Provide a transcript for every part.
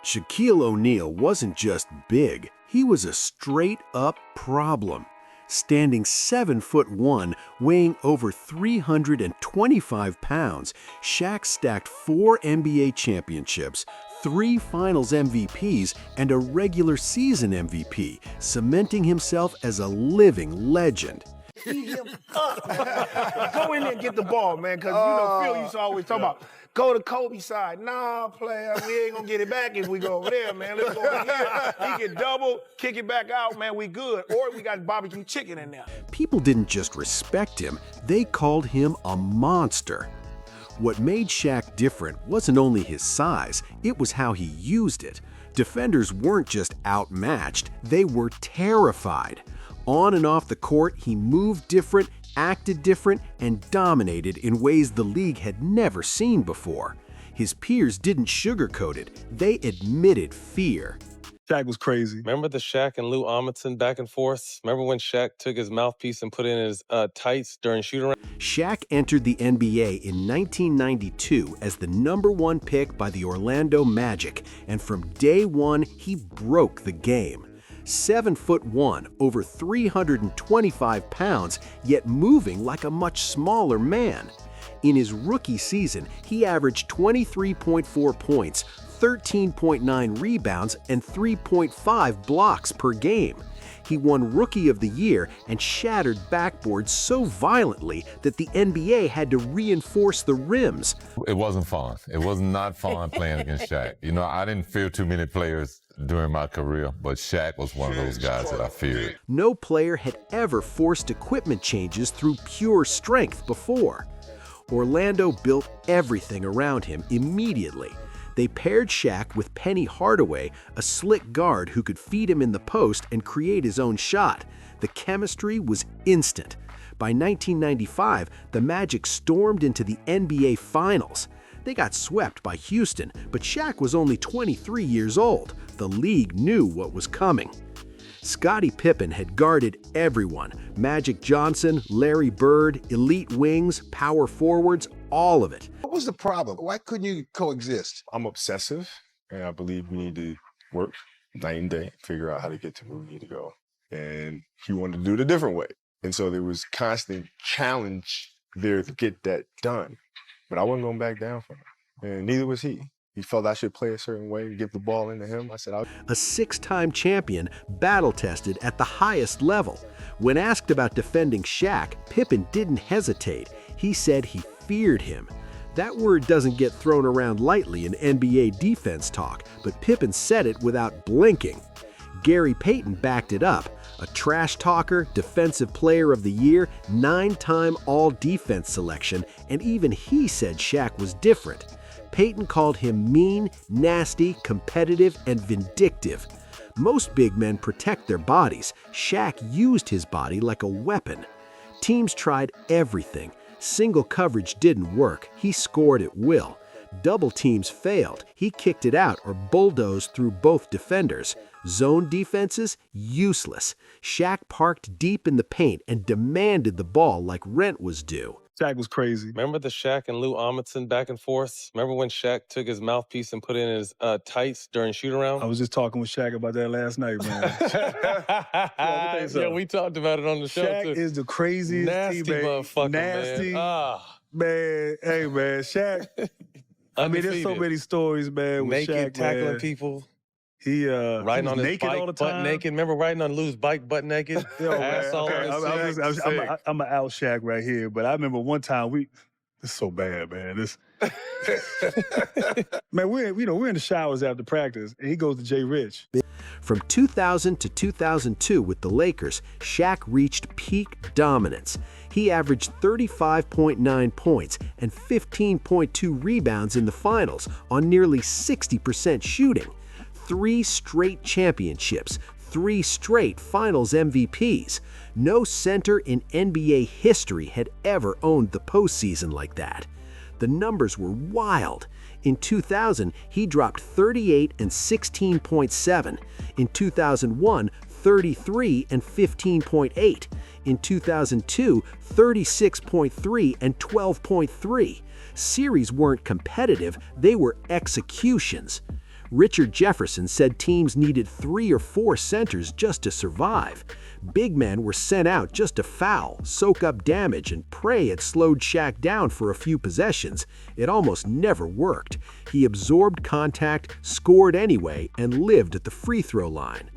Shaquille O'Neal wasn't just big, he was a straight-up problem. Standing 7'1", weighing over 325 pounds, Shaq stacked 4 NBA championships, 3 Finals MVPs, and a regular season MVP, cementing himself as a living legend. Eat him up. Go in there and get the ball, man, because Phil used to always talk about, go to Kobe side. Nah, player, we ain't gonna get it back if we go over there, man. Let's go over here. He can double, kick it back out, man, we good. Or we got barbecue chicken in there. People didn't just respect him, they called him a monster. What made Shaq different wasn't only his size, it was how he used it. Defenders weren't just outmatched, they were terrified. On and off the court, he moved different, acted different, and dominated in ways the league had never seen before. His peers didn't sugarcoat it, they admitted fear. Shaq was crazy. Remember the Shaq and Lou Amundsen back and forth? Remember when Shaq took his mouthpiece and put it in his tights during shoot-around? Shaq entered the NBA in 1992 as the #1 pick by the Orlando Magic, and from day one, he broke the game. 7'1", over 325 pounds, yet moving like a much smaller man. In his rookie season, he averaged 23.4 points, 13.9 rebounds, and 3.5 blocks per game. He won Rookie of the Year and shattered backboards so violently that the NBA had to reinforce the rims. It wasn't fun. It was not fun playing against Shaq. I didn't fear too many players during my career, but Shaq was one of those guys that I feared. No player had ever forced equipment changes through pure strength before. Orlando built everything around him immediately. They paired Shaq with Penny Hardaway, a slick guard who could feed him in the post and create his own shot. The chemistry was instant. By 1995, the Magic stormed into the NBA Finals. They got swept by Houston, but Shaq was only 23 years old. The league knew what was coming. Scottie Pippen had guarded everyone. Magic Johnson, Larry Bird, elite wings, power forwards, all of it. What was the problem? Why couldn't you coexist? I'm obsessive, and I believe we need to work night and day, figure out how to get to where we need to go. And he wanted to do it a different way. And so there was constant challenge there to get that done. But I wasn't going back down from him, and neither was he. He felt I should play a certain way, give the ball into him. I said, A 6-time champion, battle-tested at the highest level. When asked about defending Shaq, Pippen didn't hesitate. He said he feared him. That word doesn't get thrown around lightly in NBA defense talk, but Pippen said it without blinking. Gary Payton backed it up. A trash talker, defensive player of the year, 9-time all-defense selection, and even he said Shaq was different. Payton called him mean, nasty, competitive, and vindictive. Most big men protect their bodies. Shaq used his body like a weapon. Teams tried everything. Single coverage didn't work. He scored at will. Double teams failed. He kicked it out or bulldozed through both defenders. Zone defenses, useless. Shaq parked deep in the paint and demanded the ball like rent was due. Shaq was crazy. Remember the Shaq and Lou Amundsen back and forth? Remember when Shaq took his mouthpiece and put it in his tights during shoot-around? I was just talking with Shaq about that last night, man. Yeah, we talked about it on the show, Shaq too. is the craziest Nasty teammate. motherfucker, Nasty, man. man. Hey, man, Shaq. I mean, there's so many stories, man, with Naked, Shaq, tackling man. people. Riding on his naked bike, all the butt time. naked. Remember riding on Lou's bike, butt naked? Yo, Ass all man, on his seat? I'm an out Shaq right here, but I remember one time this is so bad, man. Man, we're in the showers after practice, and he goes to Jay Rich. From 2000 to 2002 with the Lakers, Shaq reached peak dominance. He averaged 35.9 points and 15.2 rebounds in the finals on nearly 60% shooting. 3 straight championships, 3 straight Finals MVPs. No center in NBA history had ever owned the postseason like that. The numbers were wild. In 2000, he dropped 38 and 16.7. In 2001, 33 and 15.8. In 2002, 36.3 and 12.3. Series weren't competitive, they were executions. Richard Jefferson said teams needed 3 or 4 centers just to survive. Big men were sent out just to foul, soak up damage, and pray it slowed Shaq down for a few possessions. It almost never worked. He absorbed contact, scored anyway, and lived at the free throw line.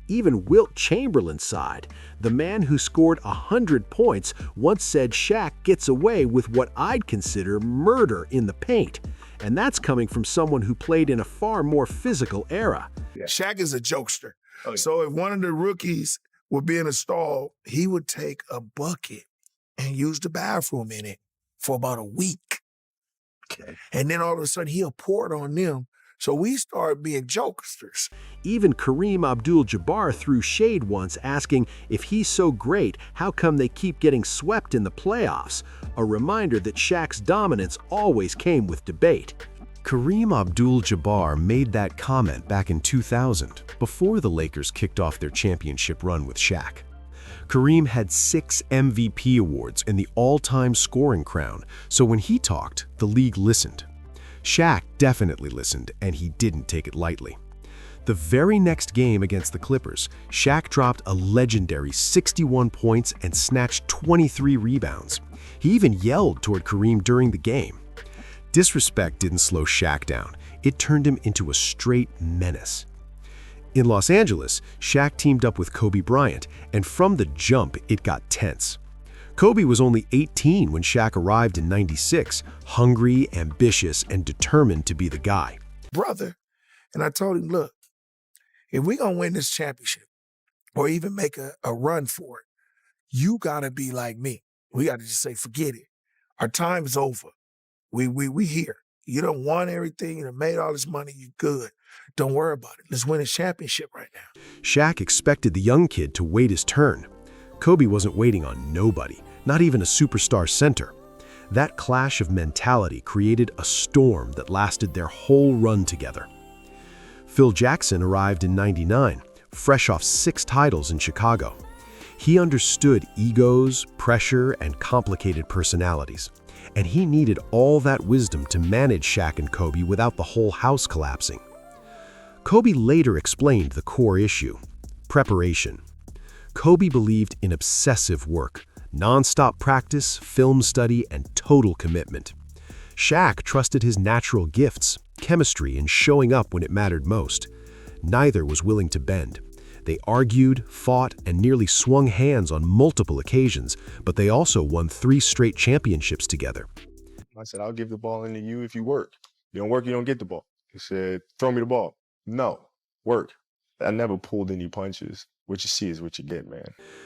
Even Wilt Chamberlain's side, the man who scored 100 points, once said Shaq gets away with what I'd consider murder in the paint. And that's coming from someone who played in a far more physical era. Shaq is a jokester. So if one of the rookies would be in a stall, he would take a bucket and use the bathroom in it for about a week. And then all of a sudden he'll pour it on them. So we started being jokesters. Even Kareem Abdul-Jabbar threw shade once, asking if he's so great, how come they keep getting swept in the playoffs? A reminder that Shaq's dominance always came with debate. Kareem Abdul-Jabbar made that comment back in 2000, before the Lakers kicked off their championship run with Shaq. Kareem had 6 MVP awards and the all-time scoring crown, so when he talked, the league listened. Shaq definitely listened, and he didn't take it lightly. The very next game against the Clippers, Shaq dropped a legendary 61 points and snatched 23 rebounds. He even yelled toward Kareem during the game. Disrespect didn't slow Shaq down. It turned him into a straight menace. In Los Angeles, Shaq teamed up with Kobe Bryant, and from the jump, it got tense. Kobe was only 18 when Shaq arrived in '96, hungry, ambitious, and determined to be the guy. Brother, and I told him, look, if we're going to win this championship or even make a run for it, you got to be like me. We got to just say, forget it. Our time is over. We here. You done won everything. You done made all this money. You good. Don't worry about it. Let's win a championship right now. Shaq expected the young kid to wait his turn. Kobe wasn't waiting on nobody, not even a superstar center. That clash of mentality created a storm that lasted their whole run together. Phil Jackson arrived in '99, fresh off 6 titles in Chicago. He understood egos, pressure, and complicated personalities, and he needed all that wisdom to manage Shaq and Kobe without the whole house collapsing. Kobe later explained the core issue: preparation. Kobe believed in obsessive work, non-stop practice, film study, and total commitment. Shaq trusted his natural gifts, chemistry, and showing up when it mattered most. Neither was willing to bend. They argued, fought, and nearly swung hands on multiple occasions, but they also won 3 straight championships together. I said, I'll give the ball into you if you work. You don't work, you don't get the ball. He said, throw me the ball. No, work. I never pulled any punches. What you see is what you get, man.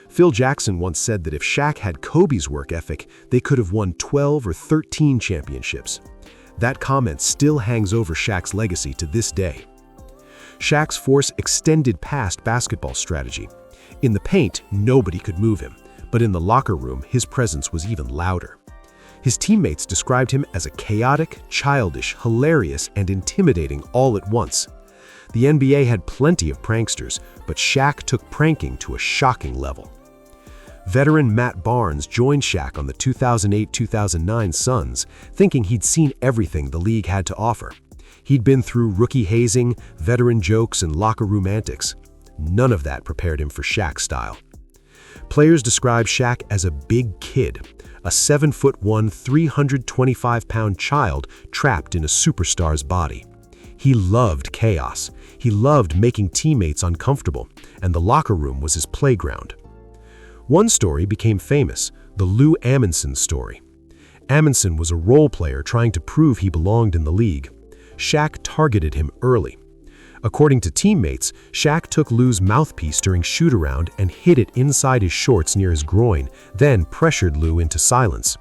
Phil Jackson once said that if Shaq had Kobe's work ethic, they could have won 12 or 13 championships. That comment still hangs over Shaq's legacy to this day. Shaq's force extended past basketball strategy. In the paint, nobody could move him, but in the locker room, his presence was even louder. His teammates described him as a chaotic, childish, hilarious, and intimidating all at once. The NBA had plenty of pranksters, but Shaq took pranking to a shocking level. Veteran Matt Barnes joined Shaq on the 2008-2009 Suns, thinking he'd seen everything the league had to offer. He'd been through rookie hazing, veteran jokes, and locker room antics. None of that prepared him for Shaq's style. Players describe Shaq as a big kid, a 7'1", 325-pound child trapped in a superstar's body. He loved chaos. He loved making teammates uncomfortable, and the locker room was his playground. One story became famous, the Lou Amundsen story. Amundsen was a role player trying to prove he belonged in the league. Shaq targeted him early. According to teammates, Shaq took Lou's mouthpiece during shoot-around and hid it inside his shorts near his groin, then pressured Lou into silence.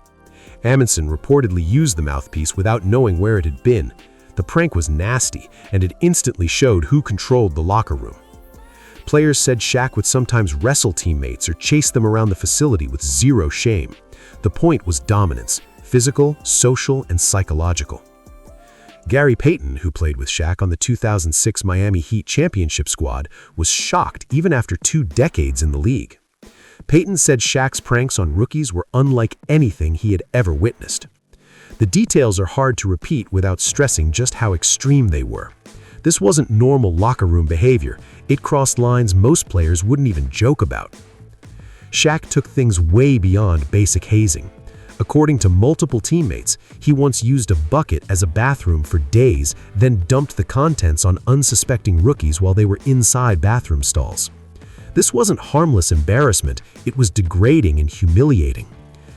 Amundsen reportedly used the mouthpiece without knowing where it had been. The prank was nasty, and it instantly showed who controlled the locker room. Players said Shaq would sometimes wrestle teammates or chase them around the facility with zero shame. The point was dominance, physical, social, and psychological. Gary Payton, who played with Shaq on the 2006 Miami Heat championship squad, was shocked even after 2 decades in the league. Payton said Shaq's pranks on rookies were unlike anything he had ever witnessed. The details are hard to repeat without stressing just how extreme they were. This wasn't normal locker room behavior. It crossed lines most players wouldn't even joke about. Shaq took things way beyond basic hazing. According to multiple teammates, he once used a bucket as a bathroom for days, then dumped the contents on unsuspecting rookies while they were inside bathroom stalls. This wasn't harmless embarrassment, it was degrading and humiliating.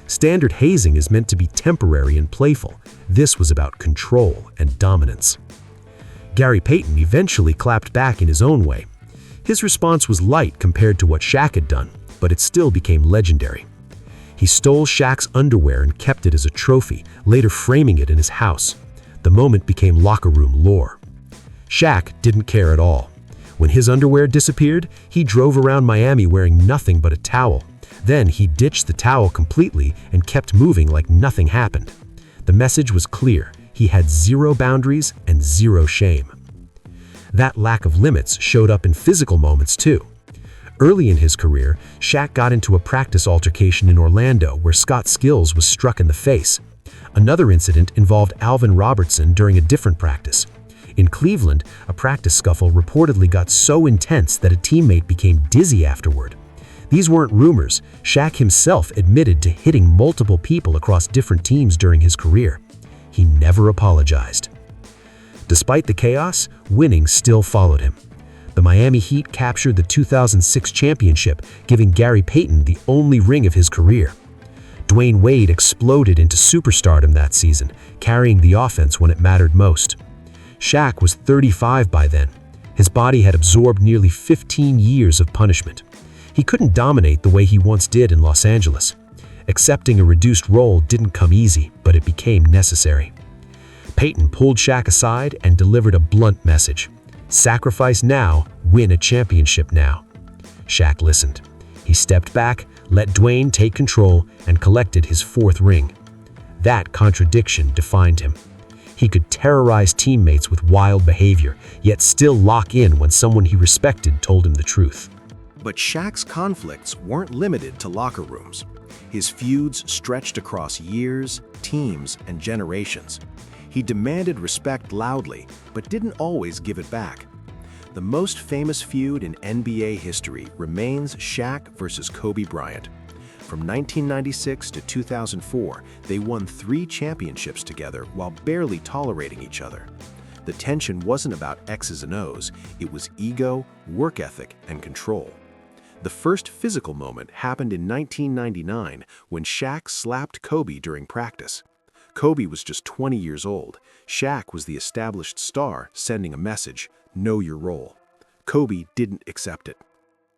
Standard hazing is meant to be temporary and playful. This was about control and dominance. Gary Payton eventually clapped back in his own way. His response was light compared to what Shaq had done, but it still became legendary. He stole Shaq's underwear and kept it as a trophy, later framing it in his house. The moment became locker room lore. Shaq didn't care at all. When his underwear disappeared, he drove around Miami wearing nothing but a towel. Then he ditched the towel completely and kept moving like nothing happened. The message was clear. He had zero boundaries and zero shame. That lack of limits showed up in physical moments too. Early in his career, Shaq got into a practice altercation in Orlando where Scott Skills was struck in the face. Another incident involved Alvin Robertson during a different practice. In Cleveland, a practice scuffle reportedly got so intense that a teammate became dizzy afterward. These weren't rumors. Shaq himself admitted to hitting multiple people across different teams during his career. He never apologized. Despite the chaos, winning still followed him. The Miami Heat captured the 2006 championship, giving Gary Payton the only ring of his career. Dwayne Wade exploded into superstardom that season, carrying the offense when it mattered most. Shaq was 35 by then. His body had absorbed nearly 15 years of punishment. He couldn't dominate the way he once did in Los Angeles. Accepting a reduced role didn't come easy, but it became necessary. Payton pulled Shaq aside and delivered a blunt message. Sacrifice now, win a championship now. Shaq listened. He stepped back, let Dwayne take control, and collected his fourth ring. That contradiction defined him. He could terrorize teammates with wild behavior, yet still lock in when someone he respected told him the truth. But Shaq's conflicts weren't limited to locker rooms. His feuds stretched across years, teams, and generations. He demanded respect loudly, but didn't always give it back. The most famous feud in NBA history remains Shaq versus Kobe Bryant. From 1996 to 2004, they won 3 championships together while barely tolerating each other. The tension wasn't about X's and O's, it was ego, work ethic, and control. The first physical moment happened in 1999 when Shaq slapped Kobe during practice. Kobe was just 20 years old. Shaq was the established star, sending a message, know your role. Kobe didn't accept it.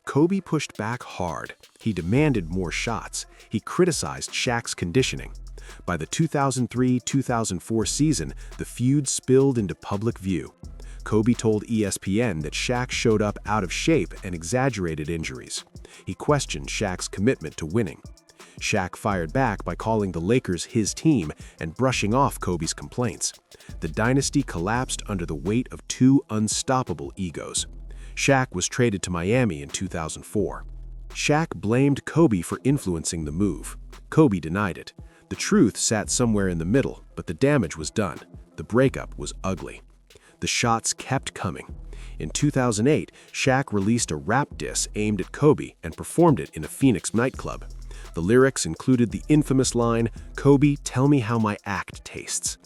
Kobe pushed back hard. He demanded more shots. He criticized Shaq's conditioning. By the 2003-2004 season, the feud spilled into public view. Kobe told ESPN that Shaq showed up out of shape and exaggerated injuries. He questioned Shaq's commitment to winning. Shaq fired back by calling the Lakers his team and brushing off Kobe's complaints. The dynasty collapsed under the weight of 2 unstoppable egos. Shaq was traded to Miami in 2004. Shaq blamed Kobe for influencing the move. Kobe denied it. The truth sat somewhere in the middle, but the damage was done. The breakup was ugly. The shots kept coming. In 2008, Shaq released a rap diss aimed at Kobe and performed it in a Phoenix nightclub. The lyrics included the infamous line, "Kobe, tell me how my act tastes."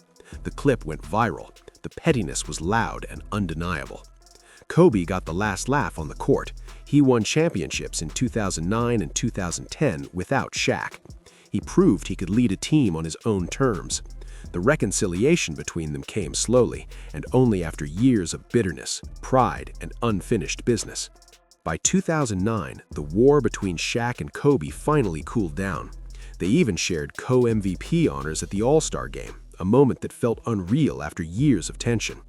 The clip went viral. The pettiness was loud and undeniable. Kobe got the last laugh on the court. He won championships in 2009 and 2010 without Shaq. He proved he could lead a team on his own terms. The reconciliation between them came slowly, and only after years of bitterness, pride, and unfinished business. By 2009, the war between Shaq and Kobe finally cooled down. They even shared co-MVP honors at the All-Star Game, a moment that felt unreal after years of tension.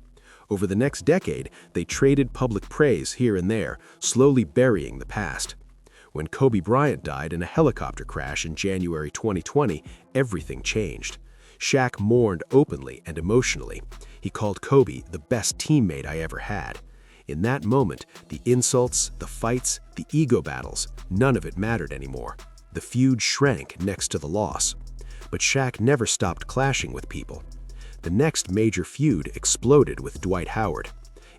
Over the next decade, they traded public praise here and there, slowly burying the past. When Kobe Bryant died in a helicopter crash in January 2020, everything changed. Shaq mourned openly and emotionally. He called Kobe the best teammate I ever had. In that moment, the insults, the fights, the ego battles, none of it mattered anymore. The feud shrank next to the loss. But Shaq never stopped clashing with people. The next major feud exploded with Dwight Howard.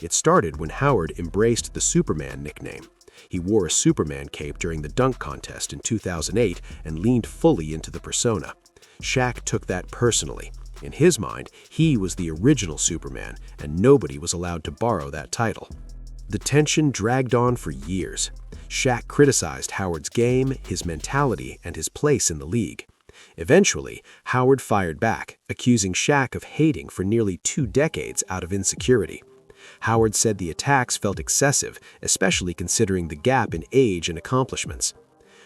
It started when Howard embraced the Superman nickname. He wore a Superman cape during the dunk contest in 2008 and leaned fully into the persona. Shaq took that personally. In his mind, he was the original Superman, and nobody was allowed to borrow that title. The tension dragged on for years. Shaq criticized Howard's game, his mentality, and his place in the league. Eventually, Howard fired back, accusing Shaq of hating for nearly 2 decades out of insecurity. Howard said the attacks felt excessive, especially considering the gap in age and accomplishments.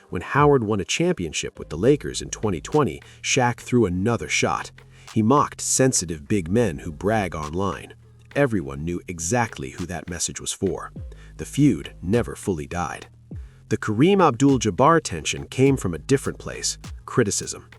When Howard won a championship with the Lakers in 2020, Shaq threw another shot. He mocked sensitive big men who brag online. Everyone knew exactly who that message was for. The feud never fully died. The Kareem Abdul-Jabbar tension came from a different place: criticism.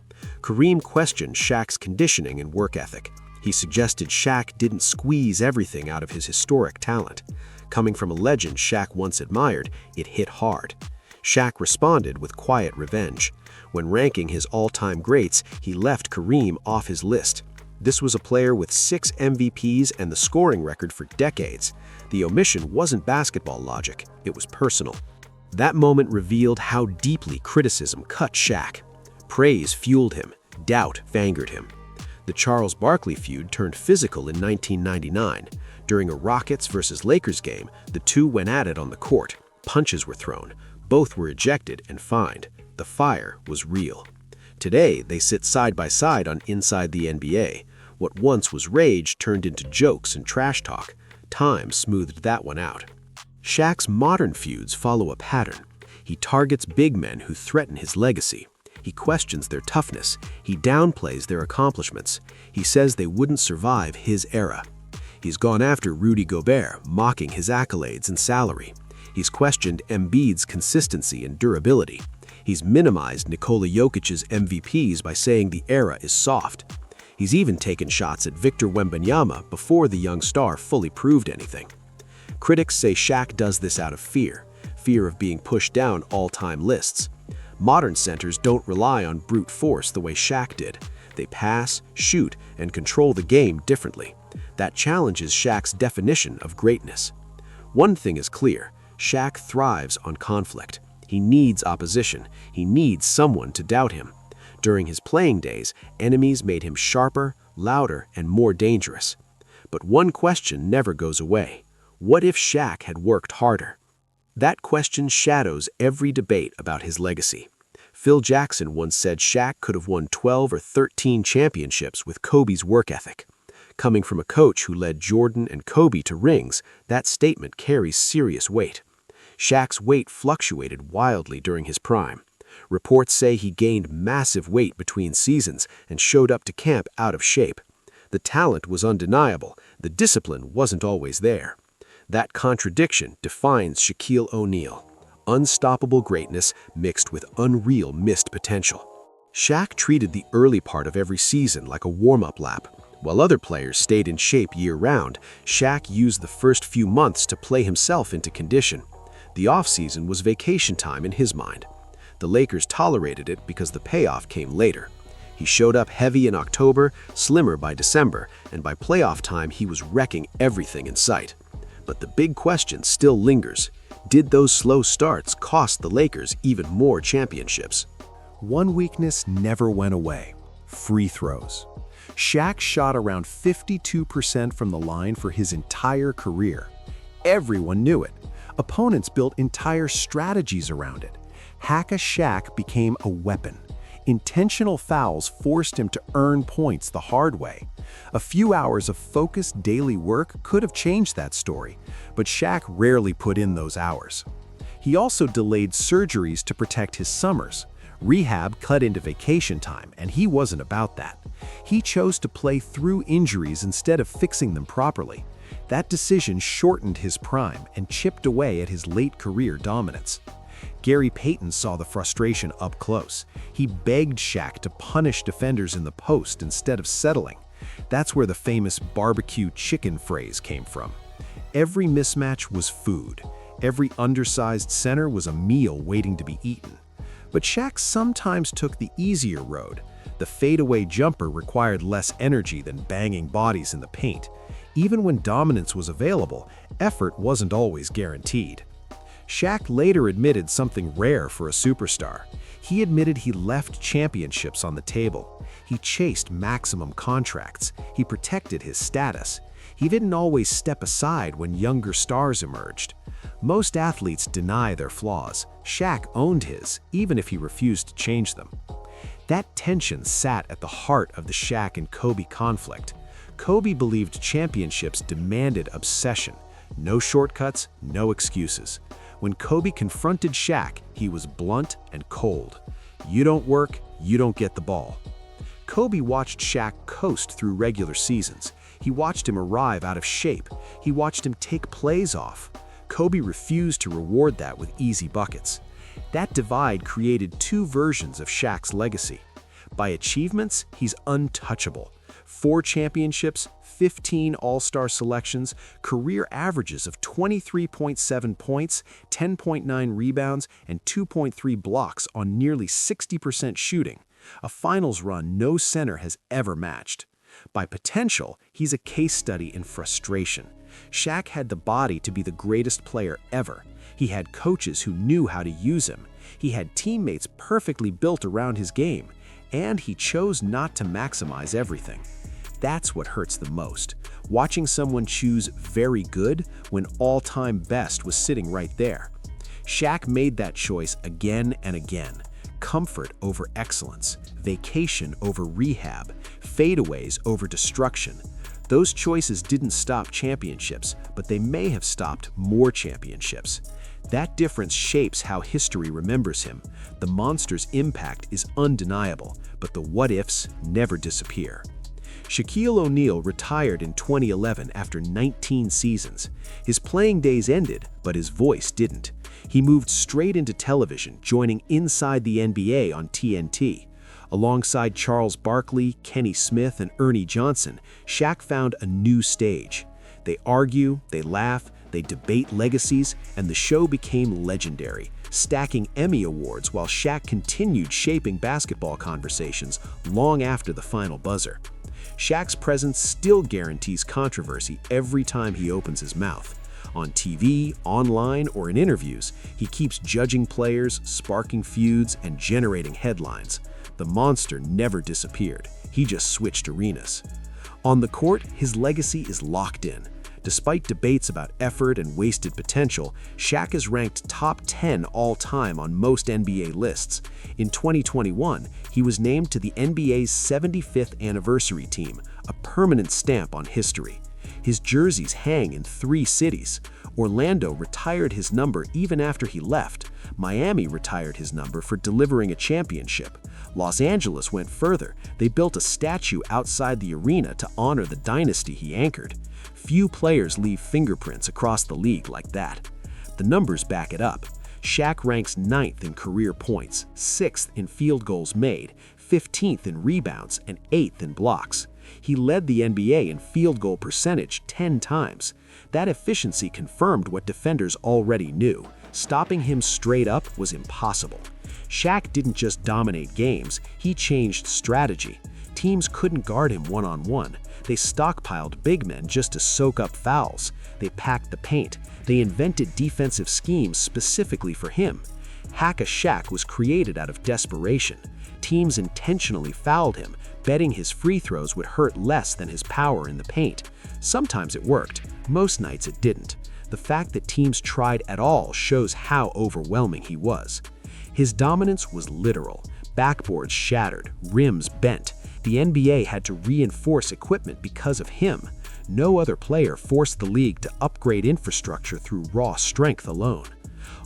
Kareem questioned Shaq's conditioning and work ethic. He suggested Shaq didn't squeeze everything out of his historic talent. Coming from a legend Shaq once admired, it hit hard. Shaq responded with quiet revenge. When ranking his all-time greats, he left Kareem off his list. This was a player with 6 MVPs and the scoring record for decades. The omission wasn't basketball logic, it was personal. That moment revealed how deeply criticism cut Shaq. Praise fueled him, doubt angered him. The Charles Barkley feud turned physical in 1999. During a Rockets versus Lakers game, the two went at it on the court. Punches were thrown. Both were ejected and fined. The fire was real. Today, they sit side by side on Inside the NBA. What once was rage turned into jokes and trash talk. Time smoothed that one out. Shaq's modern feuds follow a pattern. He targets big men who threaten his legacy. He questions their toughness. He downplays their accomplishments. He says they wouldn't survive his era. He's gone after Rudy Gobert, mocking his accolades and salary. He's questioned Embiid's consistency and durability. He's minimized Nikola Jokic's MVPs by saying the era is soft. He's even taken shots at Victor Wembanyama before the young star fully proved anything. Critics say Shaq does this out of fear of being pushed down all-time lists. Modern centers don't rely on brute force the way Shaq did. They pass, shoot, and control the game differently. That challenges Shaq's definition of greatness. One thing is clear: Shaq thrives on conflict. He needs opposition. He needs someone to doubt him. During his playing days, enemies made him sharper, louder, and more dangerous. But one question never goes away: what if Shaq had worked harder? That question shadows every debate about his legacy. Phil Jackson once said Shaq could have won 12 or 13 championships with Kobe's work ethic. Coming from a coach who led Jordan and Kobe to rings, that statement carries serious weight. Shaq's weight fluctuated wildly during his prime. Reports say he gained massive weight between seasons and showed up to camp out of shape. The talent was undeniable. The discipline wasn't always there. That contradiction defines Shaquille O'Neal: unstoppable greatness mixed with unreal missed potential. Shaq treated the early part of every season like a warm-up lap. While other players stayed in shape year-round, Shaq used the first few months to play himself into condition. The off-season was vacation time in his mind. The Lakers tolerated it because the payoff came later. He showed up heavy in October, slimmer by December, and by playoff time he was wrecking everything in sight. But the big question still lingers: did those slow starts cost the Lakers even more championships? One weakness never went away: free throws. Shaq shot around 52% from the line for his entire career. Everyone knew it. Opponents built entire strategies around it. Hack-a-Shaq became a weapon. Intentional fouls forced him to earn points the hard way. A few hours of focused daily work could have changed that story, but Shaq rarely put in those hours. He also delayed surgeries to protect his summers. Rehab cut into vacation time, and he wasn't about that. He chose to play through injuries instead of fixing them properly. That decision shortened his prime and chipped away at his late career dominance. Gary Payton saw the frustration up close. He begged Shaq to punish defenders in the post instead of settling. That's where the famous barbecue chicken phrase came from. Every mismatch was food. Every undersized center was a meal waiting to be eaten. But Shaq sometimes took the easier road. The fadeaway jumper required less energy than banging bodies in the paint. Even when dominance was available, effort wasn't always guaranteed. Shaq later admitted something rare for a superstar. He admitted he left championships on the table. He chased maximum contracts. He protected his status. He didn't always step aside when younger stars emerged. Most athletes deny their flaws. Shaq owned his, even if he refused to change them. That tension sat at the heart of the Shaq and Kobe conflict. Kobe believed championships demanded obsession. No shortcuts, no excuses. When Kobe confronted Shaq, he was blunt and cold. You don't work, you don't get the ball. Kobe watched Shaq coast through regular seasons. He watched him arrive out of shape. He watched him take plays off. Kobe refused to reward that with easy buckets. That divide created two versions of Shaq's legacy. By achievements, he's untouchable. 4 championships, 15 All-Star selections, career averages of 23.7 points, 10.9 rebounds, and 2.3 blocks on nearly 60% shooting. A finals run no center has ever matched. By potential, he's a case study in frustration. Shaq had the body to be the greatest player ever. He had coaches who knew how to use him. He had teammates perfectly built around his game. And he chose not to maximize everything. That's what hurts the most. Watching someone choose very good when all-time best was sitting right there. Shaq made that choice again and again. Comfort over excellence, vacation over rehab, fadeaways over destruction. Those choices didn't stop championships, but they may have stopped more championships. That difference shapes how history remembers him. The monster's impact is undeniable, but the what-ifs never disappear. Shaquille O'Neal retired in 2011 after 19 seasons. His playing days ended, but his voice didn't. He moved straight into television, joining Inside the NBA on TNT. Alongside Charles Barkley, Kenny Smith, and Ernie Johnson, Shaq found a new stage. They argue, they laugh, they debate legacies, and the show became legendary, stacking Emmy Awards while Shaq continued shaping basketball conversations long after the final buzzer. Shaq's presence still guarantees controversy every time he opens his mouth. On TV, online, or in interviews, he keeps judging players, sparking feuds, and generating headlines. The monster never disappeared. He just switched arenas. On the court, his legacy is locked in. Despite debates about effort and wasted potential, Shaq is ranked top 10 all-time on most NBA lists. In 2021, he was named to the NBA's 75th anniversary team, a permanent stamp on history. His jerseys hang in 3 cities. Orlando retired his number even after he left. Miami retired his number for delivering a championship. Los Angeles went further. They built a statue outside the arena to honor the dynasty he anchored. Few players leave fingerprints across the league like that. The numbers back it up. Shaq ranks 9th in career points, 6th in field goals made, 15th in rebounds, and 8th in blocks. He led the NBA in field goal percentage 10 times. That efficiency confirmed what defenders already knew. Stopping him straight up was impossible. Shaq didn't just dominate games, he changed strategy. Teams couldn't guard him one-on-one. They stockpiled big men just to soak up fouls. They packed the paint. They invented defensive schemes specifically for him. Hack-a-Shaq was created out of desperation. Teams intentionally fouled him, betting his free throws would hurt less than his power in the paint. Sometimes it worked. Most nights it didn't. The fact that teams tried at all shows how overwhelming he was. His dominance was literal. Backboards shattered, rims bent. The NBA had to reinforce equipment because of him. No other player forced the league to upgrade infrastructure through raw strength alone.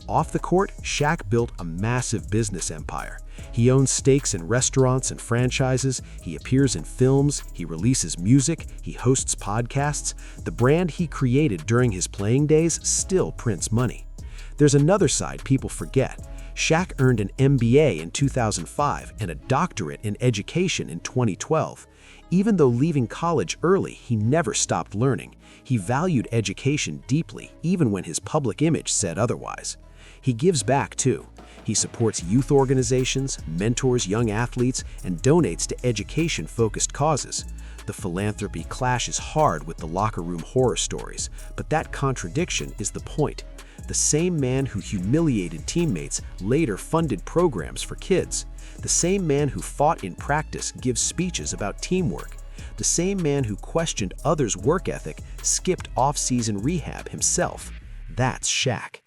Off the court, Shaq built a massive business empire. He owns stakes in restaurants and franchises, he appears in films, he releases music, he hosts podcasts. The brand he created during his playing days still prints money. There's another side people forget. Shaq earned an MBA in 2005 and a doctorate in education in 2012. Even though leaving college early, he never stopped learning. He valued education deeply, even when his public image said otherwise. He gives back, too. He supports youth organizations, mentors young athletes, and donates to education-focused causes. The philanthropy clashes hard with the locker room horror stories, but that contradiction is the point. The same man who humiliated teammates later funded programs for kids. The same man who fought in practice gives speeches about teamwork. The same man who questioned others' work ethic skipped off-season rehab himself. That's Shaq.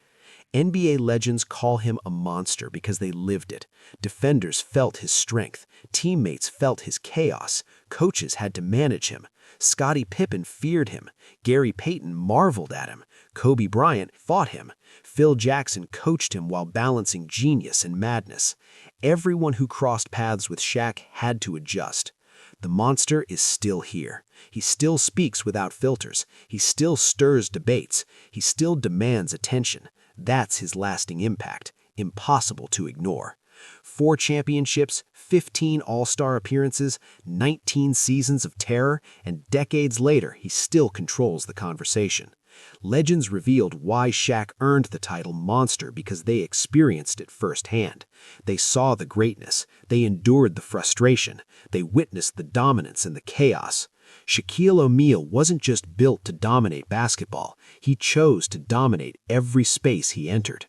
NBA legends call him a monster because they lived it. Defenders felt his strength. Teammates felt his chaos. Coaches had to manage him. Scottie Pippen feared him. Gary Payton marveled at him. Kobe Bryant fought him. Phil Jackson coached him while balancing genius and madness. Everyone who crossed paths with Shaq had to adjust. The monster is still here. He still speaks without filters. He still stirs debates. He still demands attention. That's his lasting impact, impossible to ignore. 4 championships, 15 All-Star appearances, 19 seasons of terror, and decades later, he still controls the conversation. Legends revealed why Shaq earned the title monster because they experienced it firsthand. They saw the greatness. They endured the frustration. They witnessed the dominance and the chaos. Shaquille O'Neal wasn't just built to dominate basketball. He chose to dominate every space he entered.